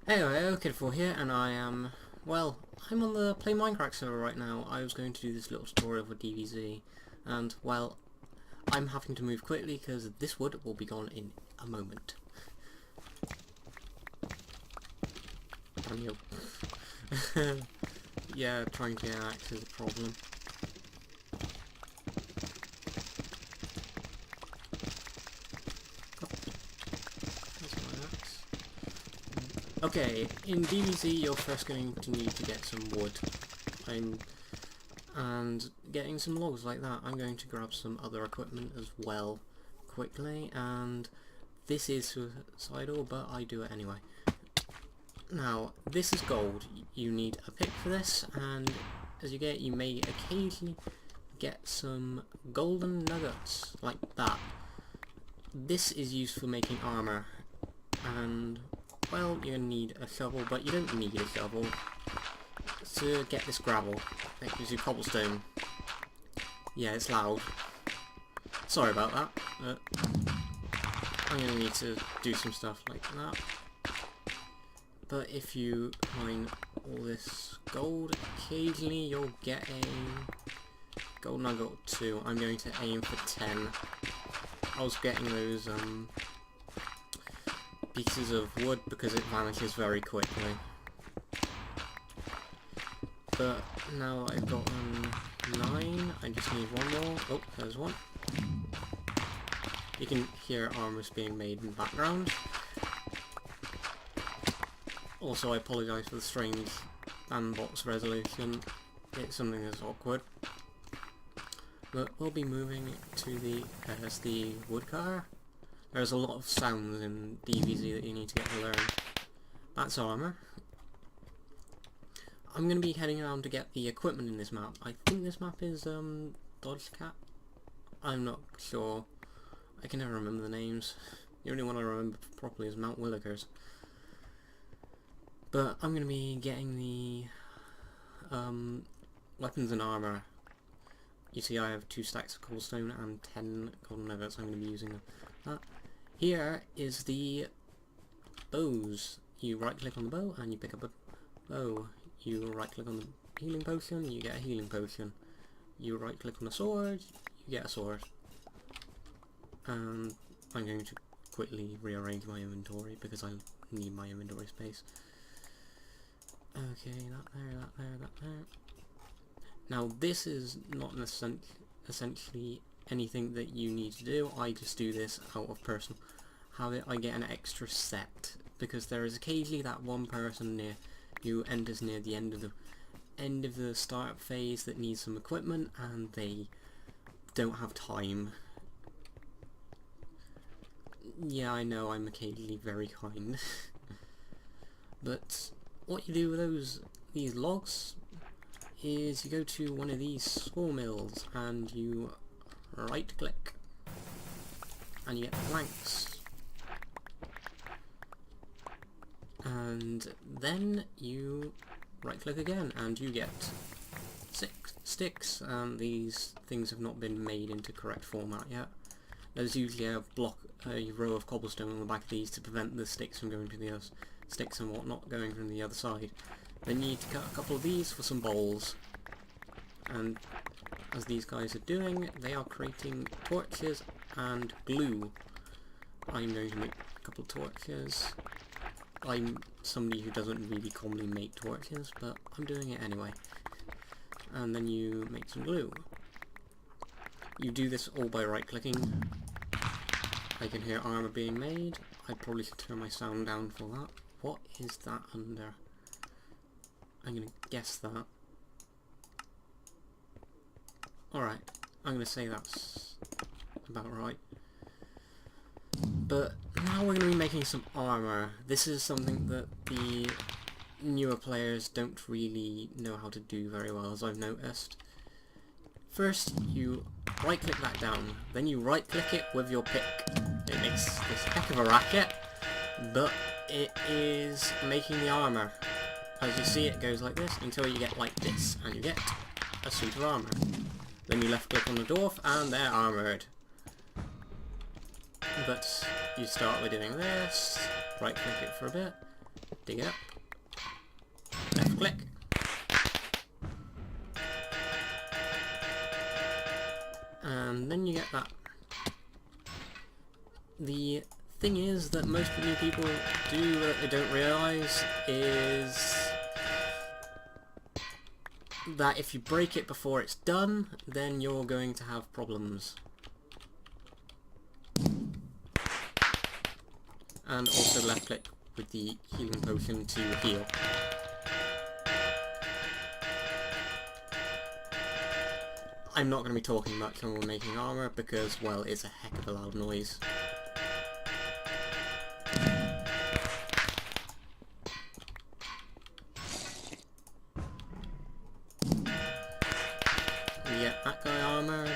Hey, Kid4 here, and I am, well, I'm on the PlayMindcrack server right now. I was going to do this little tutorial for DBZ, and, well, I'm having to move quickly because this wood will be gone in a moment. Damn you. Yeah, trying to get an axe is a problem. Okay, in DBZ you're first going to need to get some wood. And getting some logs like that. I'm going to grab some other equipment as well quickly, and this is suicidal, but I do it anyway. Now, this is gold. You need a pick for this, and as you may occasionally get some golden nuggets like that. This is used for making armor, and well, you're going to need a shovel, but you don't need a shovel to get this gravel. It gives you cobblestone. Yeah, it's loud. Sorry about that, but I'm going to need to do some stuff like that. But if you mine all this gold, occasionally you'll get a gold nugget or two. I'm going to aim for 10. I was getting those pieces of wood because it vanishes very quickly. But now I've got 9, I just need one more. Oh, there's one. You can hear armors being made in the background. Also, I apologise for the strange bandbox resolution. It's something that's awkward. But we'll be moving to the woodcutter. There's a lot of sounds in DBZ that you need to get to learn. That's armor. I'm going to be heading around to get the equipment in this map. I think this map is Dodge Cat. I'm not sure. I can never remember the names. The only one I remember properly is Mount Willikers. But I'm going to be getting the weapons and armor. You see I have 2 stacks of cobblestone and 10 golden nuggets. I'm going to be using that. Here is the bows. You right click on the bow and you pick up a bow. You right click on the healing potion, you get a healing potion. You right click on the sword, you get a sword. And I'm going to quickly rearrange my inventory because I need my inventory space. Okay, that there. Now this is not essentially anything that you need to do. I just do this out of personal habit. I get an extra set because there is occasionally that one person who enters near the end of the startup phase that needs some equipment and they don't have time. Yeah, I know I'm occasionally very kind. But what you do with these logs is you go to one of these sawmills and you right click and you get planks. And then you right click again and you get 6 sticks. These things have not been made into correct format yet. There's usually a row of cobblestone on the back of these to prevent the sticks from going to the other sticks and whatnot going from the other side. Then you need to cut a couple of these for some bowls. And as these guys are doing, they are creating torches and glue. I'm going to make a couple of torches. I'm somebody who doesn't really commonly make torches, but I'm doing it anyway. And then you make some glue. You do this all by right clicking. I can hear armor being made. I probably should turn my sound down for that. What is that under? I'm gonna guess that. Alright, I'm gonna say that's about right. But now we're going to be making some armor. This is something that the newer players don't really know how to do very well, as I've noticed. First, you right click that down, then you right click it with your pick. It makes this heck of a racket, but it is making the armor. As you see, it goes like this until you get like this, and you get a suit of armor. Then you left click on the dwarf, and they're armored. But you start by doing this, right click it for a bit, dig up, left click. And then you get that. The thing is that most new people do that they don't realise is that if you break it before it's done, then you're going to have problems. And also left click with the healing potion to heal. I'm not going to be talking much when we're making armour because, well, it's a heck of a loud noise. Yeah, that guy armoured.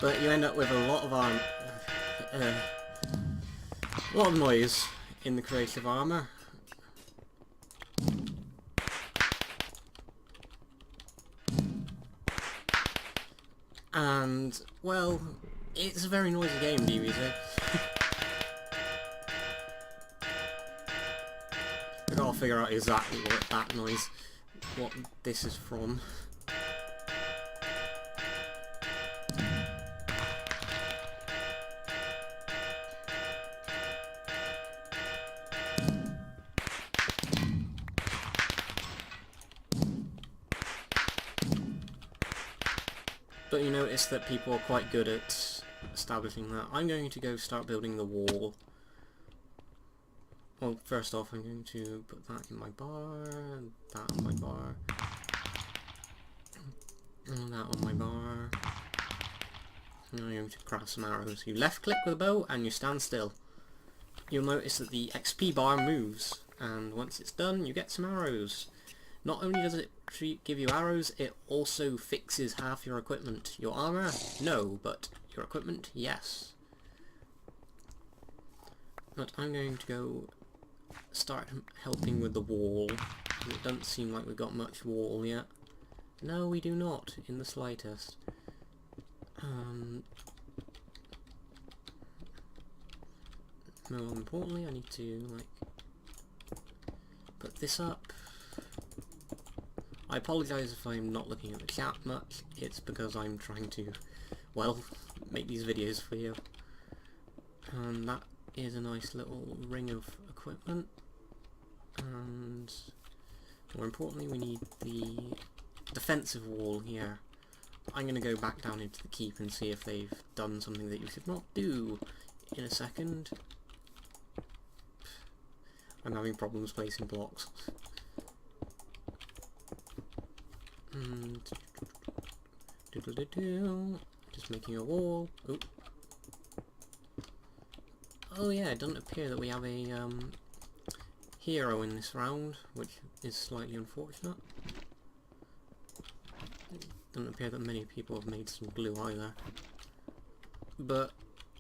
But you end up with a lot of a lot of noise in the creative armour. And, well, it's a very noisy game, DBZ. I gotta figure out exactly what this is from. But you notice that people are quite good at establishing that. I'm going to go start building the wall. Well, first off I'm going to put that in my bar, that on my bar, and that on my bar. And I'm going to craft some arrows. You left click with a bow and you stand still. You'll notice that the XP bar moves, and once it's done you get some arrows. Not only does it give you arrows, it also fixes half your equipment. Your armour? No, but your equipment? Yes. But I'm going to go start helping with the wall. It doesn't seem like we've got much wall yet. No, we do not, in the slightest. More importantly, I need to, like, put this up. I apologise if I'm not looking at the chat much, it's because I'm trying to, well, make these videos for you. And that is a nice little ring of equipment. And more importantly, we need the defensive wall here. I'm going to go back down into the keep and see if they've done something that you should not do in a second. I'm having problems placing blocks. And just making a wall. Oop. Oh yeah, it doesn't appear that we have a hero in this round, which is slightly unfortunate. It doesn't appear that many people have made some glue either. But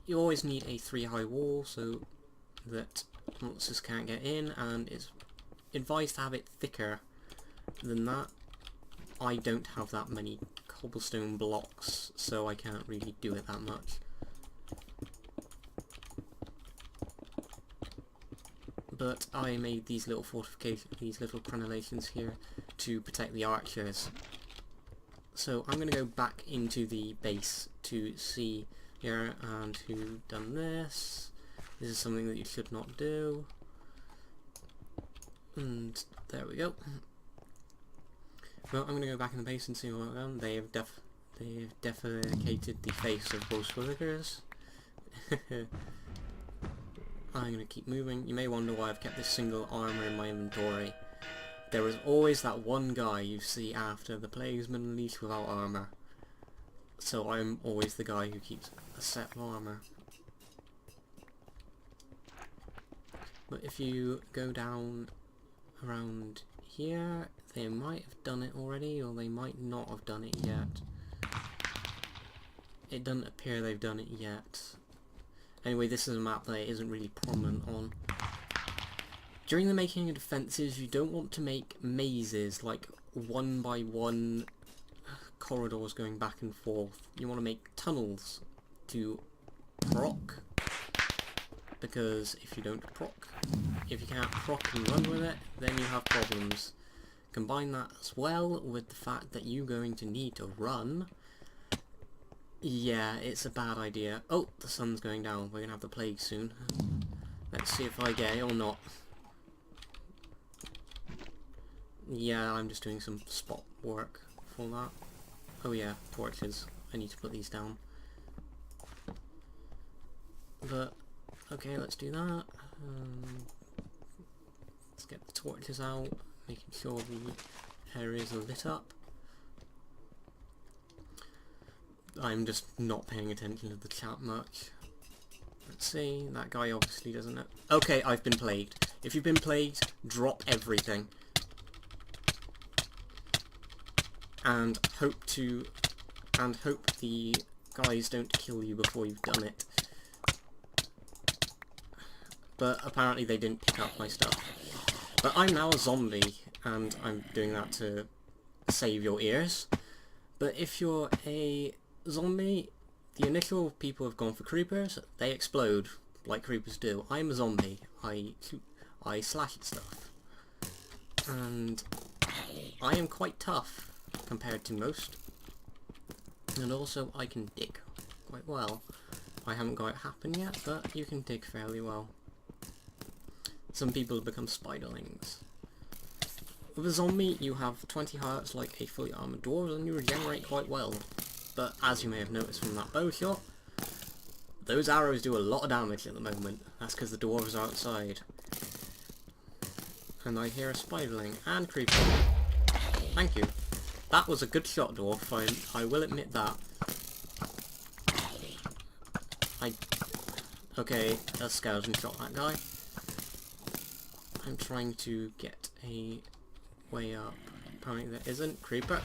you always need a 3-high wall so that monsters can't get in, and it's advised to have it thicker than that. I don't have that many cobblestone blocks, so I can't really do it that much. But I made these little fortifications, these little crenellations here to protect the archers. So I'm going to go back into the base to see here and who done this. This is something that you should not do. And there we go. Well, I'm going to go back in the base and see what I've done. They have defecated the face of both villagers. I'm going to keep moving. You may wonder why I've kept this single armour in my inventory. There is always that one guy you see after the player's been unleashed without armour. So I'm always the guy who keeps a set of armour. But if you go down around here, they might have done it already, or they might not have done it yet. It doesn't appear they've done it yet. Anyway, this is a map that isn't really prominent on. During the making of defences, you don't want to make mazes, like one by one corridors going back and forth. You want to make tunnels to proc, because if you can't proc and run with it, then you have problems. Combine that as well with the fact that you're going to need to run. Yeah, it's a bad idea. Oh, the sun's going down. We're going to have the plague soon. Let's see if I get it or not. Yeah, I'm just doing some spot work for that. Oh yeah, torches. I need to put these down. But, okay, let's do that. Let's get the torches out, making sure the areas are lit up. I'm just not paying attention to the chat much. Let's see, that guy obviously doesn't know. Okay, I've been plagued. If you've been plagued, drop everything. And hope the guys don't kill you before you've done it. But apparently they didn't pick up my stuff. But I'm now a zombie, and I'm doing that to save your ears. But if you're a zombie, the initial people have gone for creepers. They explode like creepers do. I'm a zombie. I slash at stuff, and I am quite tough compared to most. And also I can dig quite well. I haven't got it happen yet, but you can dig fairly well. Some people have become spiderlings. With a zombie, you have 20 hearts like a fully armoured dwarves, and you regenerate quite well. But as you may have noticed from that bow shot, those arrows do a lot of damage at the moment. That's because the dwarves are outside. And I hear a spiderling and creeper. Thank you. That was a good shot, dwarf. I will admit that. Okay, a skeleton shot that guy. I'm trying to get a way up. Apparently there isn't. Creeper.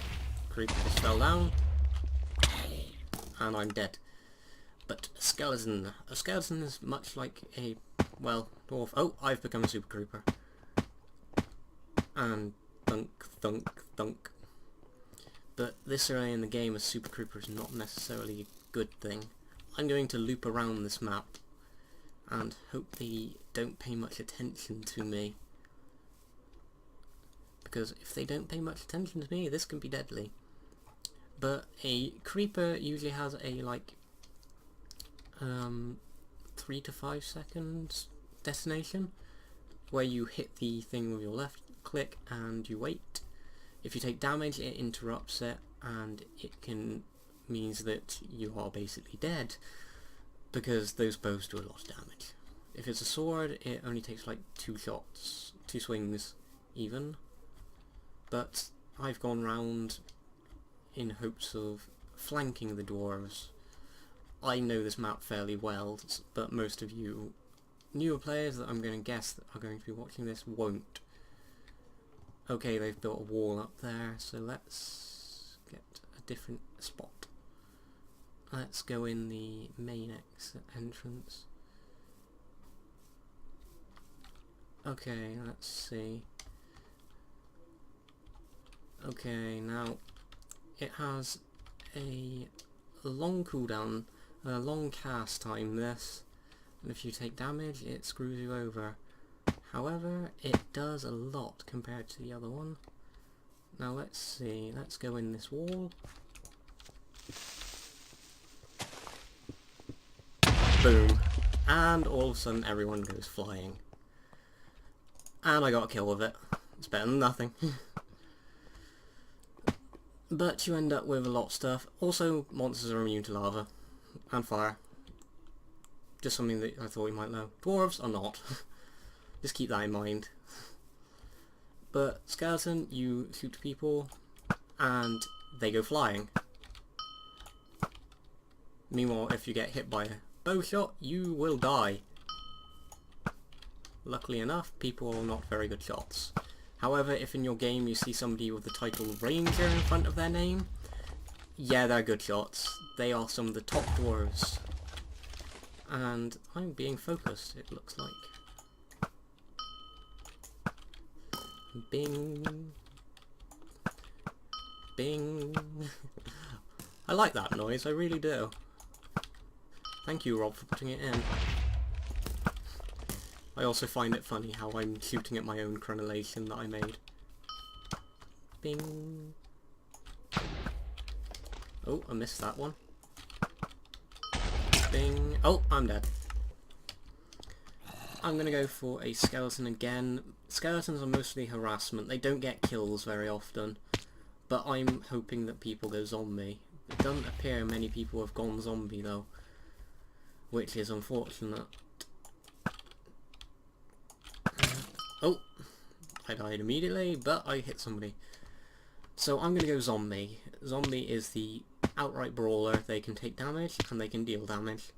Creeper just fell down. And I'm dead. But a skeleton. A skeleton is much like a, well, dwarf. Oh, I've become a super creeper. And thunk, thunk, thunk. But this early in the game, a super creeper is not necessarily a good thing. I'm going to loop around this map and hope they don't pay much attention to me. Because if they don't pay much attention to me, this can be deadly. But a creeper usually has a, like, 3 to 5 seconds destination, where you hit the thing with your left click and you wait. If you take damage, it interrupts it, and it means that you are basically dead, because those bows do a lot of damage. If it's a sword, it only takes like 2 shots, 2 swings even. But I've gone round in hopes of flanking the dwarves. I know this map fairly well, but most of you newer players that I'm going to guess that are going to be watching this won't. Okay, they've built a wall up there, so let's get a different spot. Let's go in the main exit entrance. Okay, let's see. Okay, now it has a long cooldown, a long cast time this, and if you take damage it screws you over. However, it does a lot compared to the other one. Now let's see, let's go in this wall. Boom. And all of a sudden everyone goes flying. And I got a kill with it. It's better than nothing. But you end up with a lot of stuff. Also, monsters are immune to lava and fire. Just something that I thought you might know. Dwarves are not. Just keep that in mind. But skeleton, you shoot people and they go flying. Meanwhile, if you get hit by a bow shot, you will die. Luckily enough, people are not very good shots. However, if in your game you see somebody with the title Ranger in front of their name, yeah, they're good shots. They are some of the top dwarves. And I'm being focused, it looks like. Bing. Bing. I like that noise, I really do. Thank you, Rob, for putting it in. I also find it funny how I'm shooting at my own crenellations that I made. Bing. Oh, I missed that one. Bing. Oh, I'm dead. I'm gonna go for a skeleton again. Skeletons are mostly harassment. They don't get kills very often. But I'm hoping that people go zombie. It doesn't appear many people have gone zombie though, which is unfortunate. Oh, I died immediately, but I hit somebody. So I'm gonna go zombie. Zombie is the outright brawler. They can take damage and they can deal damage,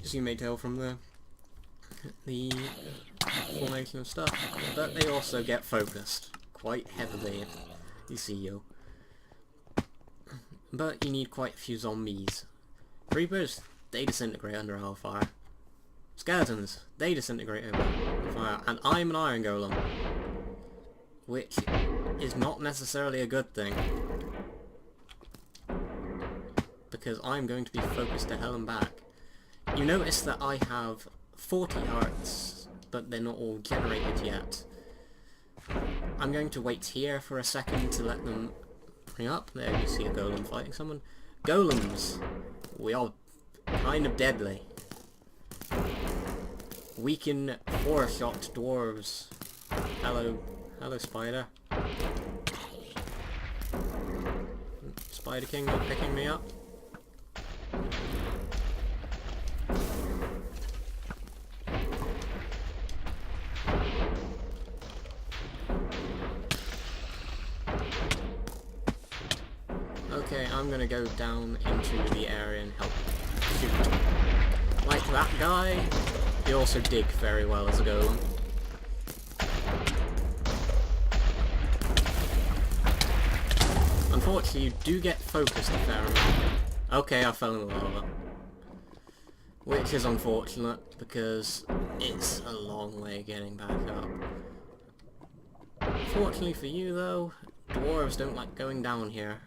as you may tell from the formation of stuff. But they also get focused quite heavily if you see you. But you need quite a few zombies. Creepers, they disintegrate under our fire. Skeletons, they disintegrate over fire. And I'm an iron golem, which is not necessarily a good thing, because I'm going to be focused to hell and back. You notice that I have 40 hearts, but they're not all generated yet. I'm going to wait here for a second to let them bring up. There you see a golem fighting someone. Golems, we are kind of deadly. We can 4-shot dwarves. Hello spider. Spider King not picking me up. Okay, I'm gonna go down into the area and help shoot. Like that guy, he also dig very well as a golem. Unfortunately, you do get focused a fair amount. Okay, I fell in the lava. Which is unfortunate, because it's a long way getting back up. Fortunately for you though, dwarves don't like going down here.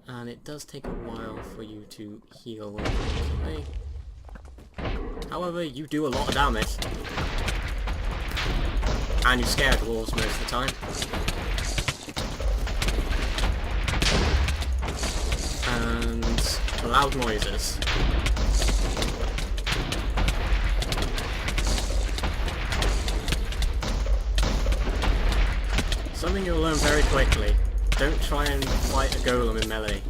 And it does take a while for you to heal, unfortunately. However, you do a lot of damage. And you scare dwarves most of the time. And loud noises. Something you'll learn very quickly. Don't try and fight a golem in melee.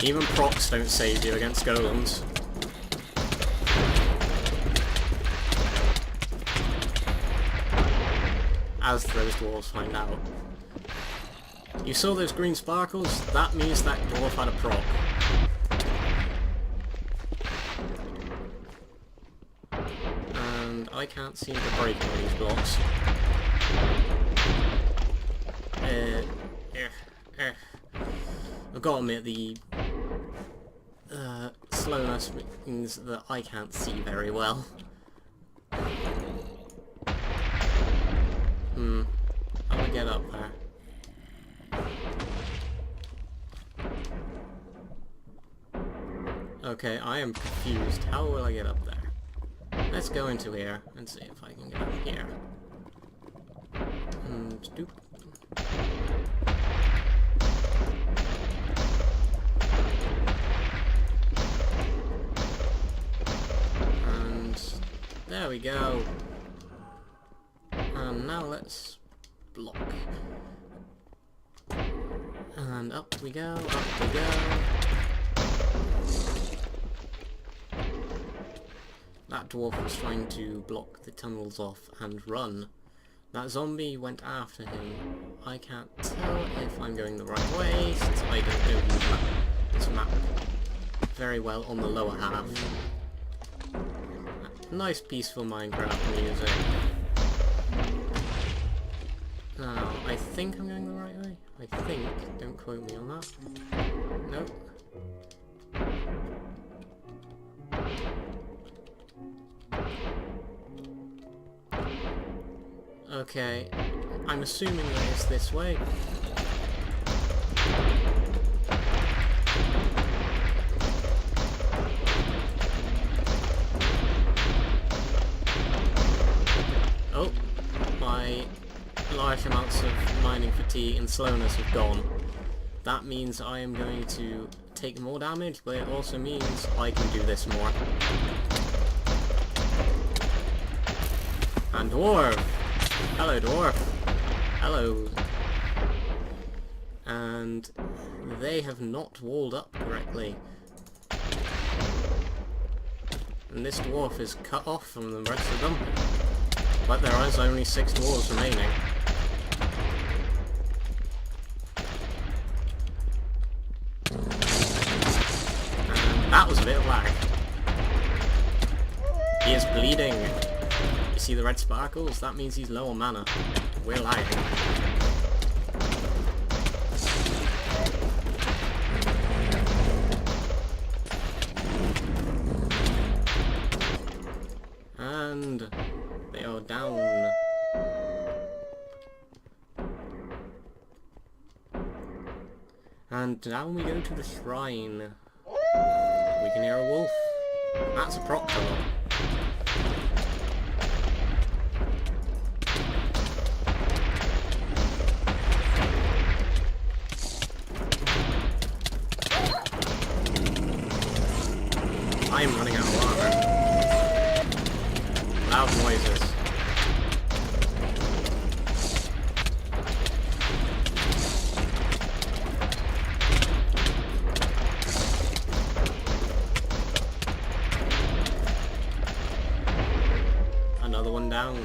Even procs don't save you against golems. As those dwarves find out. You saw those green sparkles? That means that dwarf had a proc. And I can't seem to break all these blocks. I've got to admit, the slowness means that I can't see very well. How do I get up there? Okay, I am confused. How will I get up there? Let's go into here and see if I can get up here. Stoop. And there we go. And now let's block. And up we go, up we go. That dwarf was trying to block the tunnels off and run. That zombie went after him. I can't tell if I'm going the right way, since I don't know this map very well on the lower half. Nice peaceful Minecraft music. Now, I think I'm going the right way. I think. Don't quote me on that. Nope. Okay, I'm assuming that it's this way. Oh, my large amounts of mining fatigue and slowness have gone. That means I am going to take more damage, but it also means I can do this more. And dwarf! Hello, dwarf! Hello! And they have not walled up correctly. And this dwarf is cut off from the rest of them. But there is only 6 dwarves remaining. And that was a bit of lag. He is bleeding. You see the red sparkles? That means he's low on mana. We're lagging. And they are down. And down we go to the shrine. We can hear a wolf. That's a proctor. I am running out of armor. Loud noises. Another one down.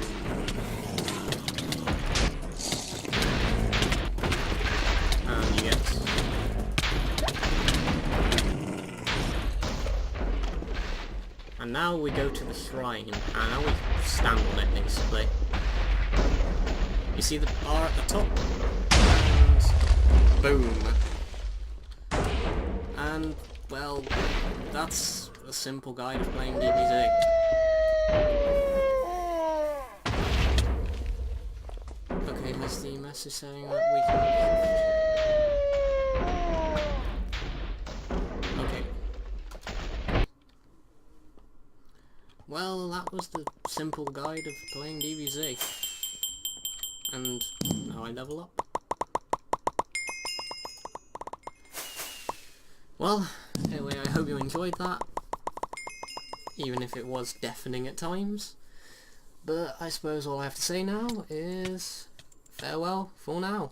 And yes. And now we go to the shrine, and now we stand on it basically. You see the bar at the top? And boom. And, well, that's a simple guide of playing DBZ. Okay, has the message saying that we can... Okay. Well, that was the simple guide of playing DBZ. And now I level up. Well, anyway, I hope you enjoyed that. Even if it was deafening at times. But I suppose all I have to say now is farewell for now.